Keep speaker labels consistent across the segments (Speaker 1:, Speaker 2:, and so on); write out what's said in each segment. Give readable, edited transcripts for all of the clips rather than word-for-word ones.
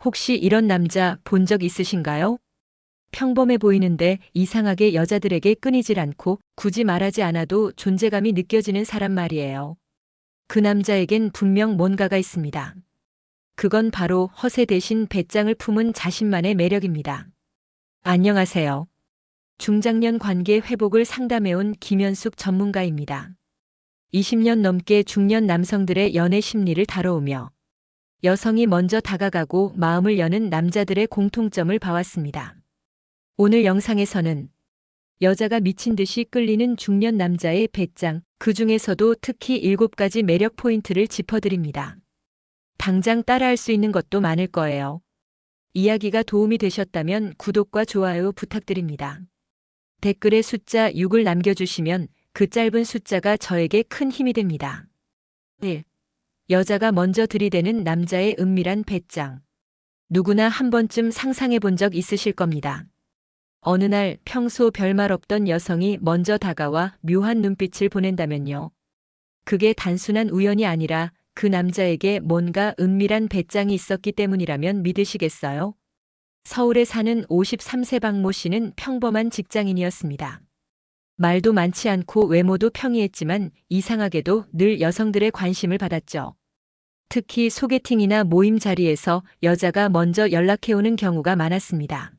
Speaker 1: 혹시 이런 남자 본 적 있으신가요? 평범해 보이는데 이상하게 여자들에게 끊이질 않고 굳이 말하지 않아도 존재감이 느껴지는 사람 말이에요. 그 남자에겐 분명 뭔가가 있습니다. 그건 바로 허세 대신 배짱을 품은 자신만의 매력입니다. 안녕하세요. 중장년 관계 회복을 상담해온 김현숙 전문가입니다. 20년 넘게 중년 남성들의 연애 심리를 다뤄오며 여성이 먼저 다가가고 마음을 여는 남자들의 공통점을 봐왔습니다. 오늘 영상에서는 여자가 미친 듯이 끌리는 중년 남자의 배짱, 그 중에서도 특히 7가지 매력 포인트를 짚어드립니다. 당장 따라할 수 있는 것도 많을 거예요. 이야기가 도움이 되셨다면 구독과 좋아요 부탁드립니다. 댓글에 숫자 6을 남겨주시면 그 짧은 숫자가 저에게 큰 힘이 됩니다. 1. 여자가 먼저 들이대는 남자의 은밀한 배짱. 누구나 한 번쯤 상상해 본 적 있으실 겁니다. 어느 날 평소 별말 없던 여성이 먼저 다가와 묘한 눈빛을 보낸다면요. 그게 단순한 우연이 아니라 그 남자에게 뭔가 은밀한 배짱이 있었기 때문이라면 믿으시겠어요? 서울에 사는 53세 박모 씨는 평범한 직장인이었습니다. 말도 많지 않고 외모도 평이했지만 이상하게도 늘 여성들의 관심을 받았죠. 특히 소개팅이나 모임 자리에서 여자가 먼저 연락해오는 경우가 많았습니다.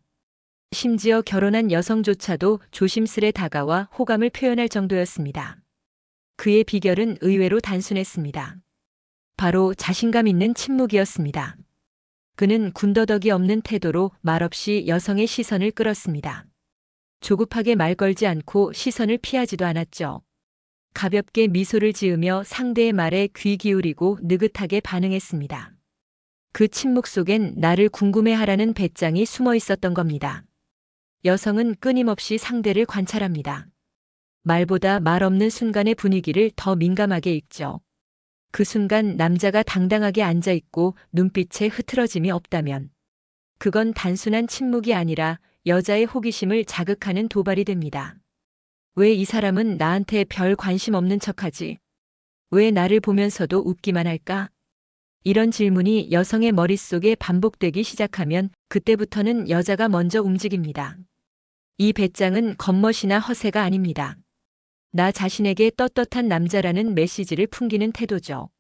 Speaker 1: 심지어 결혼한 여성조차도 조심스레 다가와 호감을 표현할 정도였습니다. 그의 비결은 의외로 단순했습니다. 바로 자신감 있는 침묵이었습니다. 그는 군더더기 없는 태도로 말없이 여성의 시선을 끌었습니다. 조급하게 말 걸지 않고 시선을 피하지도 않았죠. 가볍게 미소를 지으며 상대의 말에 귀 기울이고 느긋하게 반응했습니다. 그 침묵 속엔 나를 궁금해하라는 배짱이 숨어 있었던 겁니다. 여성은 끊임없이 상대를 관찰합니다. 말보다 말 없는 순간의 분위기를 더 민감하게 읽죠. 그 순간 남자가 당당하게 앉아있고 눈빛에 흐트러짐이 없다면 그건 단순한 침묵이 아니라 여자의 호기심을 자극하는 도발이 됩니다. 왜 이 사람은 나한테 별 관심 없는 척하지? 왜 나를 보면서도 웃기만 할까? 이런 질문이 여성의 머릿속에 반복되기 시작하면 그때부터는 여자가 먼저 움직입니다. 이 배짱은 겉멋이나 허세가 아닙니다. 나 자신에게 떳떳한 남자라는 메시지를 풍기는 태도죠.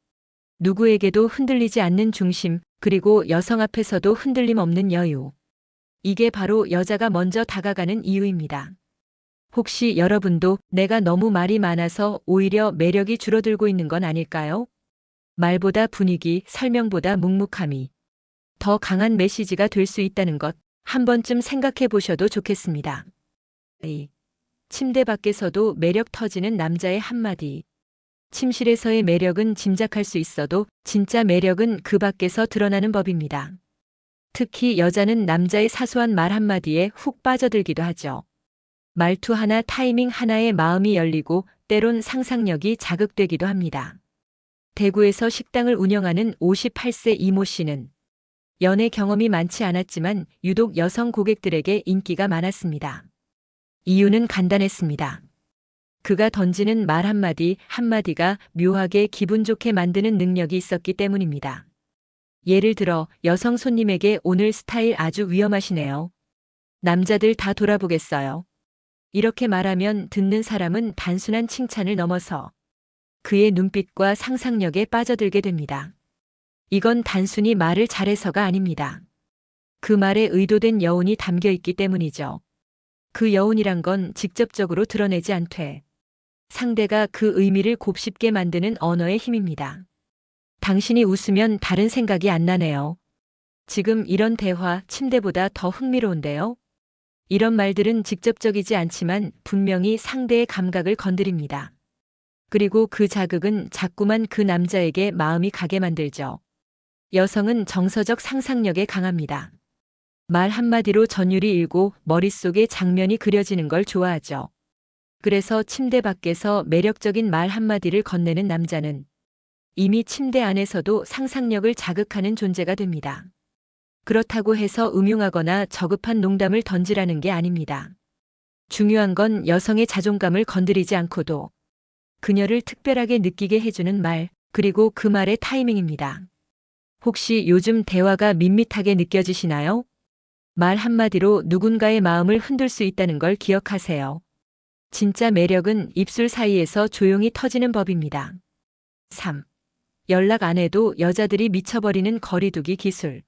Speaker 1: 누구에게도 흔들리지 않는 중심, 그리고 여성 앞에서도 흔들림 없는 여유. 이게 바로 여자가 먼저 다가가는 이유입니다. 혹시 여러분도 내가 너무 말이 많아서 오히려 매력이 줄어들고 있는 건 아닐까요? 말보다 분위기, 설명보다 묵묵함이 더 강한 메시지가 될 수 있다는 것 한 번쯤 생각해 보셔도 좋겠습니다. 침대 밖에서도 매력 터지는 남자의 한마디. 침실에서의 매력은 짐작할 수 있어도 진짜 매력은 그 밖에서 드러나는 법입니다. 특히 여자는 남자의 사소한 말 한마디에 훅 빠져들기도 하죠. 말투 하나, 타이밍 하나에 마음이 열리고 때론 상상력이 자극되기도 합니다. 대구에서 식당을 운영하는 58세 이모 씨는 연애 경험이 많지 않았지만 유독 여성 고객들에게 인기가 많았습니다. 이유는 간단했습니다. 그가 던지는 말 한마디 한마디가 묘하게 기분 좋게 만드는 능력이 있었기 때문입니다. 예를 들어 여성 손님에게 오늘 스타일 아주 위험하시네요. 남자들 다 돌아보겠어요. 이렇게 말하면 듣는 사람은 단순한 칭찬을 넘어서 그의 눈빛과 상상력에 빠져들게 됩니다. 이건 단순히 말을 잘해서가 아닙니다. 그 말에 의도된 여운이 담겨 있기 때문이죠. 그 여운이란 건 직접적으로 드러내지 않되 상대가 그 의미를 곱씹게 만드는 언어의 힘입니다. 당신이 웃으면 다른 생각이 안 나네요. 지금 이런 대화 침대보다 더 흥미로운데요? 이런 말들은 직접적이지 않지만 분명히 상대의 감각을 건드립니다. 그리고 그 자극은 자꾸만 그 남자에게 마음이 가게 만들죠. 여성은 정서적 상상력에 강합니다. 말 한마디로 전율이 일고 머릿속에 장면이 그려지는 걸 좋아하죠. 그래서 침대 밖에서 매력적인 말 한마디를 건네는 남자는 이미 침대 안에서도 상상력을 자극하는 존재가 됩니다. 그렇다고 해서 음흉하거나 저급한 농담을 던지라는 게 아닙니다. 중요한 건 여성의 자존감을 건드리지 않고도 그녀를 특별하게 느끼게 해주는 말, 그리고 그 말의 타이밍입니다. 혹시 요즘 대화가 밋밋하게 느껴지시나요? 말 한마디로 누군가의 마음을 흔들 수 있다는 걸 기억하세요. 진짜 매력은 입술 사이에서 조용히 터지는 법입니다. 3. 연락 안 해도 여자들이 미쳐버리는 거리두기 기술.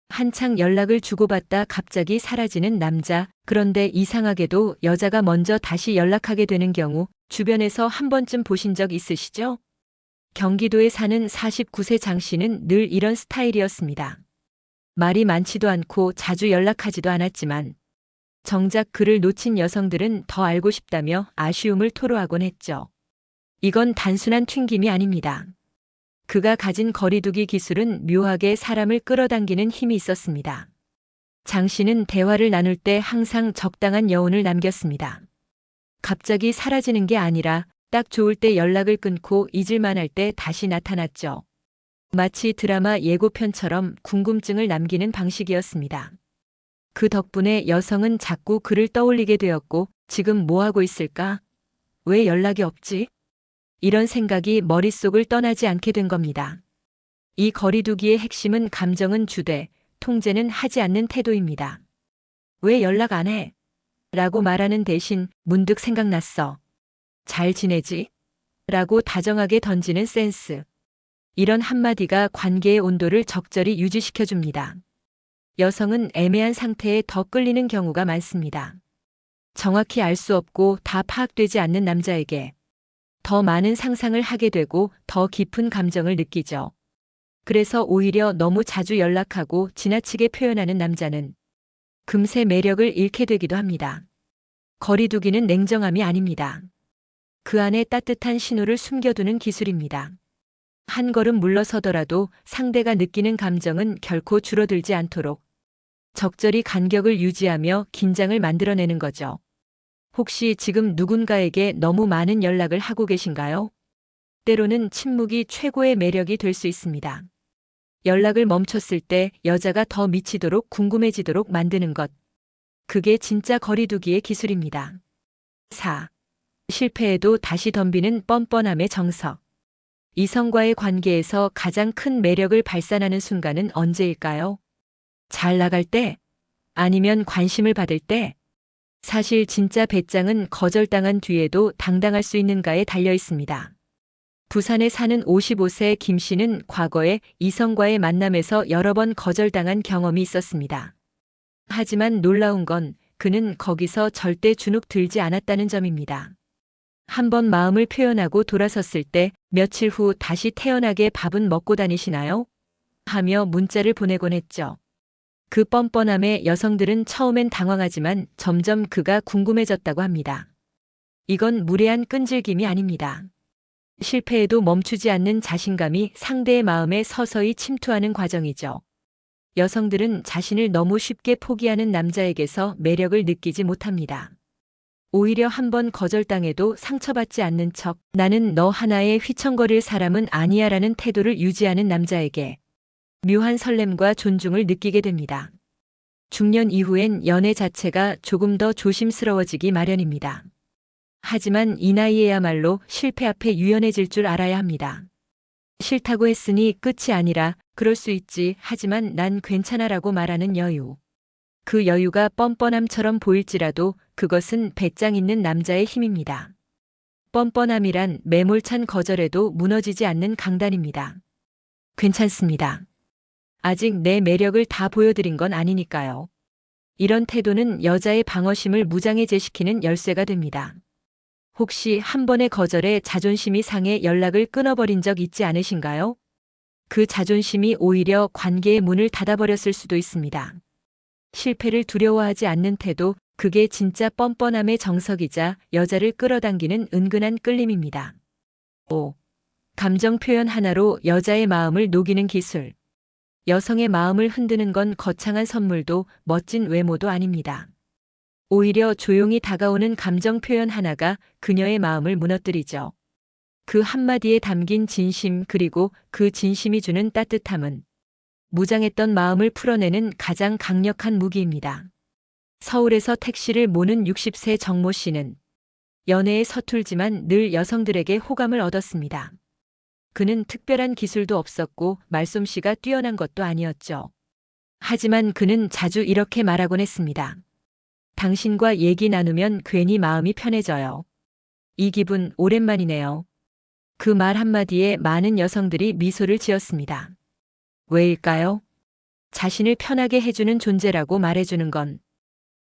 Speaker 1: 한창 연락을 주고받다 갑자기 사라지는 남자. 그런데 이상하게도 여자가 먼저 다시 연락하게 되는 경우 주변에서 한 번쯤 보신 적 있으시죠? 경기도에 사는 49세 장 씨는 늘 이런 스타일이었습니다. 말이 많지도 않고 자주 연락하지도 않았지만 정작 그를 놓친 여성들은 더 알고 싶다며 아쉬움을 토로하곤 했죠. 이건 단순한 튕김이 아닙니다. 그가 가진 거리두기 기술은 묘하게 사람을 끌어당기는 힘이 있었습니다. 장 씨는 대화를 나눌 때 항상 적당한 여운을 남겼습니다. 갑자기 사라지는 게 아니라 딱 좋을 때 연락을 끊고 잊을만 할 때 다시 나타났죠. 마치 드라마 예고편처럼 궁금증을 남기는 방식이었습니다. 그 덕분에 여성은 자꾸 그를 떠올리게 되었고, 지금 뭐 하고 있을까? 왜 연락이 없지? 이런 생각이 머릿속을 떠나지 않게 된 겁니다. 이 거리두기의 핵심은 감정은 주되, 통제는 하지 않는 태도입니다. 왜 연락 안 해? 라고 말하는 대신 문득 생각났어. 잘 지내지? 라고 다정하게 던지는 센스. 이런 한마디가 관계의 온도를 적절히 유지시켜줍니다. 여성은 애매한 상태에 더 끌리는 경우가 많습니다. 정확히 알 수 없고 다 파악되지 않는 남자에게 더 많은 상상을 하게 되고 더 깊은 감정을 느끼죠. 그래서 오히려 너무 자주 연락하고 지나치게 표현하는 남자는 금세 매력을 잃게 되기도 합니다. 거리두기는 냉정함이 아닙니다. 그 안에 따뜻한 신호를 숨겨두는 기술입니다. 한 걸음 물러서더라도 상대가 느끼는 감정은 결코 줄어들지 않도록 적절히 간격을 유지하며 긴장을 만들어내는 거죠. 혹시 지금 누군가에게 너무 많은 연락을 하고 계신가요? 때로는 침묵이 최고의 매력이 될 수 있습니다. 연락을 멈췄을 때 여자가 더 미치도록 궁금해지도록 만드는 것. 그게 진짜 거리두기의 기술입니다. 4. 실패해도 다시 덤비는 뻔뻔함의 정석. 이성과의 관계에서 가장 큰 매력을 발산하는 순간은 언제일까요? 잘 나갈 때? 아니면 관심을 받을 때? 사실 진짜 배짱은 거절당한 뒤에도 당당할 수 있는가에 달려 있습니다. 부산에 사는 55세 김 씨는 과거에 이성과의 만남에서 여러 번 거절당한 경험이 있었습니다. 하지만 놀라운 건 그는 거기서 절대 주눅 들지 않았다는 점입니다. 한 번 마음을 표현하고 돌아섰을 때 며칠 후 다시 태연하게 밥은 먹고 다니시나요? 하며 문자를 보내곤 했죠. 그 뻔뻔함에 여성들은 처음엔 당황하지만 점점 그가 궁금해졌다고 합니다. 이건 무례한 끈질김이 아닙니다. 실패해도 멈추지 않는 자신감이 상대의 마음에 서서히 침투하는 과정이죠. 여성들은 자신을 너무 쉽게 포기하는 남자에게서 매력을 느끼지 못합니다. 오히려 한 번 거절당해도 상처받지 않는 척 나는 너 하나에 휘청거릴 사람은 아니야라는 태도를 유지하는 남자에게 묘한 설렘과 존중을 느끼게 됩니다. 중년 이후엔 연애 자체가 조금 더 조심스러워지기 마련입니다. 하지만 이 나이에야말로 실패 앞에 유연해질 줄 알아야 합니다. 싫다고 했으니 끝이 아니라 그럴 수 있지 하지만 난 괜찮아라고 말하는 여유. 그 여유가 뻔뻔함처럼 보일지라도 그것은 배짱 있는 남자의 힘입니다. 뻔뻔함이란 매몰찬 거절에도 무너지지 않는 강단입니다. 괜찮습니다. 아직 내 매력을 다 보여드린 건 아니니까요. 이런 태도는 여자의 방어심을 무장해제시키는 열쇠가 됩니다. 혹시 한 번의 거절에 자존심이 상해 연락을 끊어버린 적 있지 않으신가요? 그 자존심이 오히려 관계의 문을 닫아버렸을 수도 있습니다. 실패를 두려워하지 않는 태도, 그게 진짜 뻔뻔함의 정석이자 여자를 끌어당기는 은근한 끌림입니다. 5. 감정 표현 하나로 여자의 마음을 녹이는 기술. 여성의 마음을 흔드는 건 거창한 선물도 멋진 외모도 아닙니다. 오히려 조용히 다가오는 감정 표현 하나가 그녀의 마음을 무너뜨리죠. 그 한마디에 담긴 진심 그리고 그 진심이 주는 따뜻함은 무장했던 마음을 풀어내는 가장 강력한 무기입니다. 서울에서 택시를 모는 60세 정모 씨는 연애에 서툴지만 늘 여성들에게 호감을 얻었습니다. 그는 특별한 기술도 없었고 말솜씨가 뛰어난 것도 아니었죠. 하지만 그는 자주 이렇게 말하곤 했습니다. 당신과 얘기 나누면 괜히 마음이 편해져요. 이 기분 오랜만이네요. 그 말 한마디에 많은 여성들이 미소를 지었습니다. 왜일까요? 자신을 편하게 해주는 존재라고 말해주는 건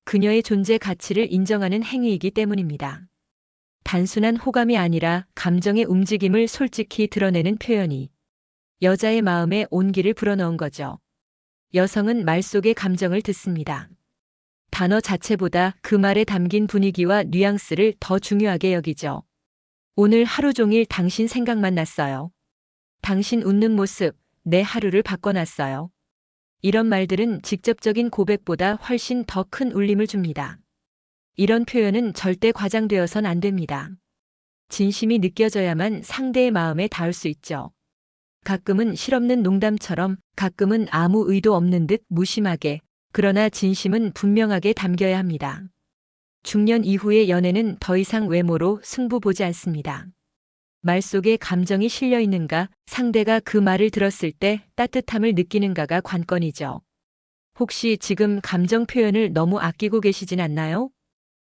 Speaker 1: 그녀의 존재 가치를 인정하는 행위이기 때문입니다. 단순한 호감이 아니라 감정의 움직임을 솔직히 드러내는 표현이 여자의 마음에 온기를 불어넣은 거죠. 여성은 말 속의 감정을 듣습니다. 단어 자체보다 그 말에 담긴 분위기와 뉘앙스를 더 중요하게 여기죠. 오늘 하루 종일 당신 생각만 났어요. 당신 웃는 모습, 내 하루를 바꿔놨어요. 이런 말들은 직접적인 고백보다 훨씬 더 큰 울림을 줍니다. 이런 표현은 절대 과장되어선 안 됩니다. 진심이 느껴져야만 상대의 마음에 닿을 수 있죠. 가끔은 실없는 농담처럼, 가끔은 아무 의도 없는 듯 무심하게, 그러나 진심은 분명하게 담겨야 합니다. 중년 이후의 연애는 더 이상 외모로 승부 보지 않습니다. 말 속에 감정이 실려 있는가, 상대가 그 말을 들었을 때 따뜻함을 느끼는가가 관건이죠. 혹시 지금 감정 표현을 너무 아끼고 계시진 않나요?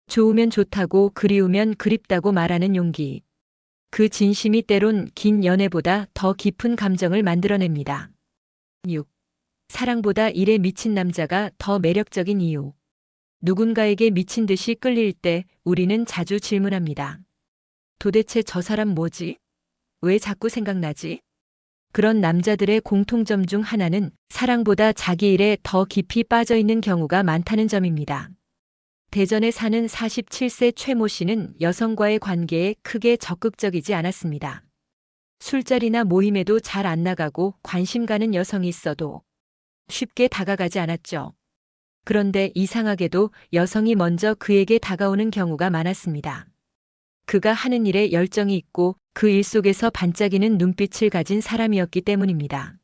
Speaker 1: 좋으면 좋다고 그리우면 그립다고 말하는 용기. 그 진심이 때론 긴 연애보다 더 깊은 감정을 만들어냅니다. 6. 사랑보다 일에 미친 남자가 더 매력적인 이유. 누군가에게 미친 듯이 끌릴 때 우리는 자주 질문합니다. 도대체 저 사람 뭐지? 왜 자꾸 생각나지? 그런 남자들의 공통점 중 하나는 사랑보다 자기 일에 더 깊이 빠져 있는 경우가 많다는 점입니다. 대전에 사는 47세 최모 씨는 여성과의 관계에 크게 적극적이지 않았습니다. 술자리나 모임에도 잘 안 나가고 관심 가는 여성이 있어도 쉽게 다가가지 않았죠. 그런데 이상하게도 여성이 먼저 그에게 다가오는 경우가 많았습니다. 그가 하는 일에 열정이 있고 그 일 속에서 반짝이는 눈빛을 가진 사람이었기 때문입니다.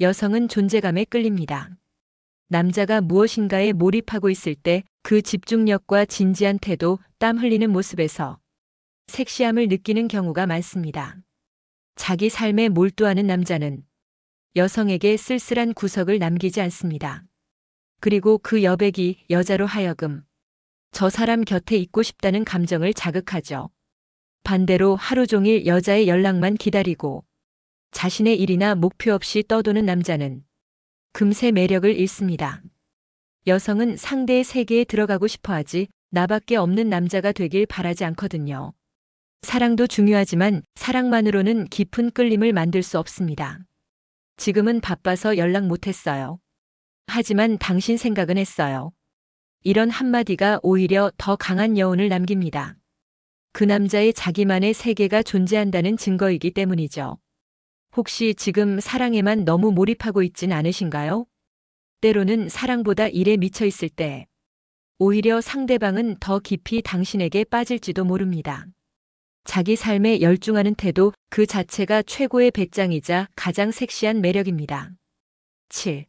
Speaker 1: 여성은 존재감에 끌립니다. 남자가 무엇인가에 몰입하고 있을 때 그 집중력과 진지한 태도, 땀 흘리는 모습에서 섹시함을 느끼는 경우가 많습니다. 자기 삶에 몰두하는 남자는 여성에게 쓸쓸한 구석을 남기지 않습니다. 그리고 그 여백이 여자로 하여금 저 사람 곁에 있고 싶다는 감정을 자극하죠. 반대로 하루 종일 여자의 연락만 기다리고 자신의 일이나 목표 없이 떠도는 남자는 금세 매력을 잃습니다. 여성은 상대의 세계에 들어가고 싶어 하지 나밖에 없는 남자가 되길 바라지 않거든요. 사랑도 중요하지만 사랑만으로는 깊은 끌림을 만들 수 없습니다. 지금은 바빠서 연락 못했어요. 하지만 당신 생각은 했어요. 이런 한마디가 오히려 더 강한 여운을 남깁니다. 그 남자의 자기만의 세계가 존재한다는 증거이기 때문이죠. 혹시 지금 사랑에만 너무 몰입하고 있진 않으신가요? 때로는 사랑보다 일에 미쳐 있을 때 오히려 상대방은 더 깊이 당신에게 빠질지도 모릅니다. 자기 삶에 열중하는 태도 그 자체가 최고의 배짱이자 가장 섹시한 매력입니다. 7.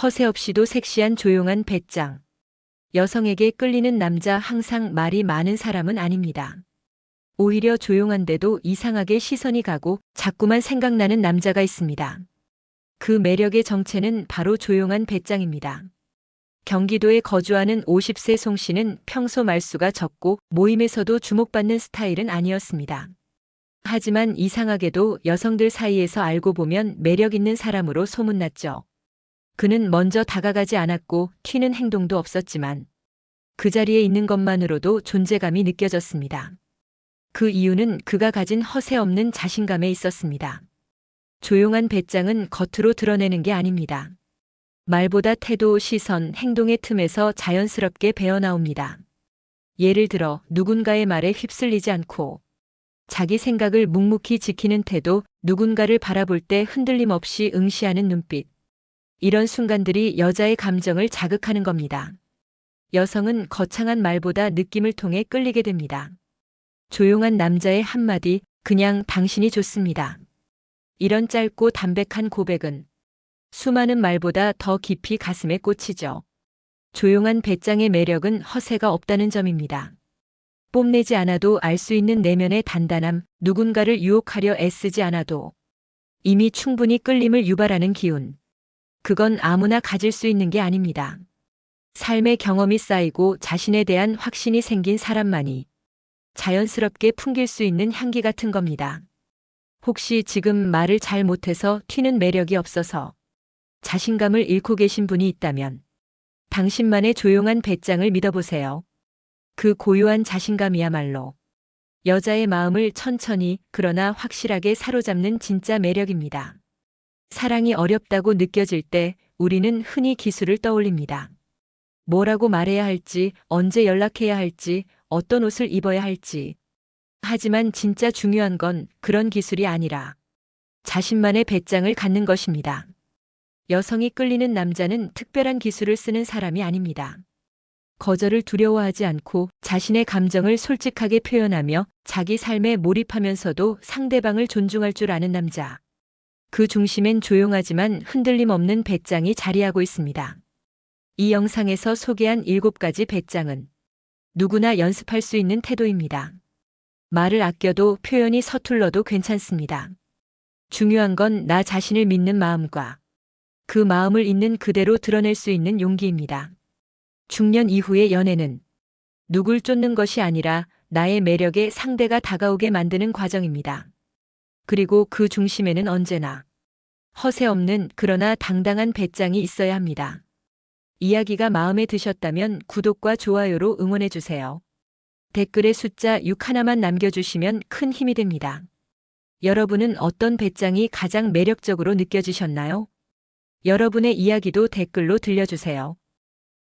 Speaker 1: 허세 없이도 섹시한 조용한 배짱. 여성에게 끌리는 남자 항상 말이 많은 사람은 아닙니다. 오히려 조용한데도 이상하게 시선이 가고 자꾸만 생각나는 남자가 있습니다. 그 매력의 정체는 바로 조용한 배짱입니다. 경기도에 거주하는 50세 송 씨는 평소 말수가 적고 모임에서도 주목받는 스타일은 아니었습니다. 하지만 이상하게도 여성들 사이에서 알고 보면 매력 있는 사람으로 소문났죠. 그는 먼저 다가가지 않았고 튀는 행동도 없었지만 그 자리에 있는 것만으로도 존재감이 느껴졌습니다. 그 이유는 그가 가진 허세 없는 자신감에 있었습니다. 조용한 배짱은 겉으로 드러내는 게 아닙니다. 말보다 태도, 시선, 행동의 틈에서 자연스럽게 배어나옵니다. 예를 들어 누군가의 말에 휩쓸리지 않고 자기 생각을 묵묵히 지키는 태도, 누군가를 바라볼 때 흔들림 없이 응시하는 눈빛. 이런 순간들이 여자의 감정을 자극하는 겁니다. 여성은 거창한 말보다 느낌을 통해 끌리게 됩니다. 조용한 남자의 한마디, 그냥 당신이 좋습니다. 이런 짧고 담백한 고백은 수많은 말보다 더 깊이 가슴에 꽂히죠. 조용한 배짱의 매력은 허세가 없다는 점입니다. 뽐내지 않아도 알 수 있는 내면의 단단함, 누군가를 유혹하려 애쓰지 않아도 이미 충분히 끌림을 유발하는 기운. 그건 아무나 가질 수 있는 게 아닙니다. 삶의 경험이 쌓이고 자신에 대한 확신이 생긴 사람만이 자연스럽게 풍길 수 있는 향기 같은 겁니다. 혹시 지금 말을 잘 못해서 튀는 매력이 없어서 자신감을 잃고 계신 분이 있다면 당신만의 조용한 배짱을 믿어보세요. 그 고요한 자신감이야말로 여자의 마음을 천천히 그러나 확실하게 사로잡는 진짜 매력입니다. 사랑이 어렵다고 느껴질 때 우리는 흔히 기술을 떠올립니다. 뭐라고 말해야 할지, 언제 연락해야 할지, 어떤 옷을 입어야 할지. 하지만 진짜 중요한 건 그런 기술이 아니라 자신만의 배짱을 갖는 것입니다. 여성이 끌리는 남자는 특별한 기술을 쓰는 사람이 아닙니다. 거절을 두려워하지 않고 자신의 감정을 솔직하게 표현하며 자기 삶에 몰입하면서도 상대방을 존중할 줄 아는 남자. 그 중심엔 조용하지만 흔들림 없는 배짱이 자리하고 있습니다. 이 영상에서 소개한 7가지 배짱은 누구나 연습할 수 있는 태도입니다. 말을 아껴도 표현이 서툴러도 괜찮습니다. 중요한 건 나 자신을 믿는 마음과 그 마음을 있는 그대로 드러낼 수 있는 용기입니다. 중년 이후의 연애는 누굴 쫓는 것이 아니라 나의 매력에 상대가 다가오게 만드는 과정입니다. 그리고 그 중심에는 언제나 허세 없는 그러나 당당한 배짱이 있어야 합니다. 이야기가 마음에 드셨다면 구독과 좋아요로 응원해주세요. 댓글에 숫자 6 하나만 남겨주시면 큰 힘이 됩니다. 여러분은 어떤 배짱이 가장 매력적으로 느껴지셨나요? 여러분의 이야기도 댓글로 들려주세요.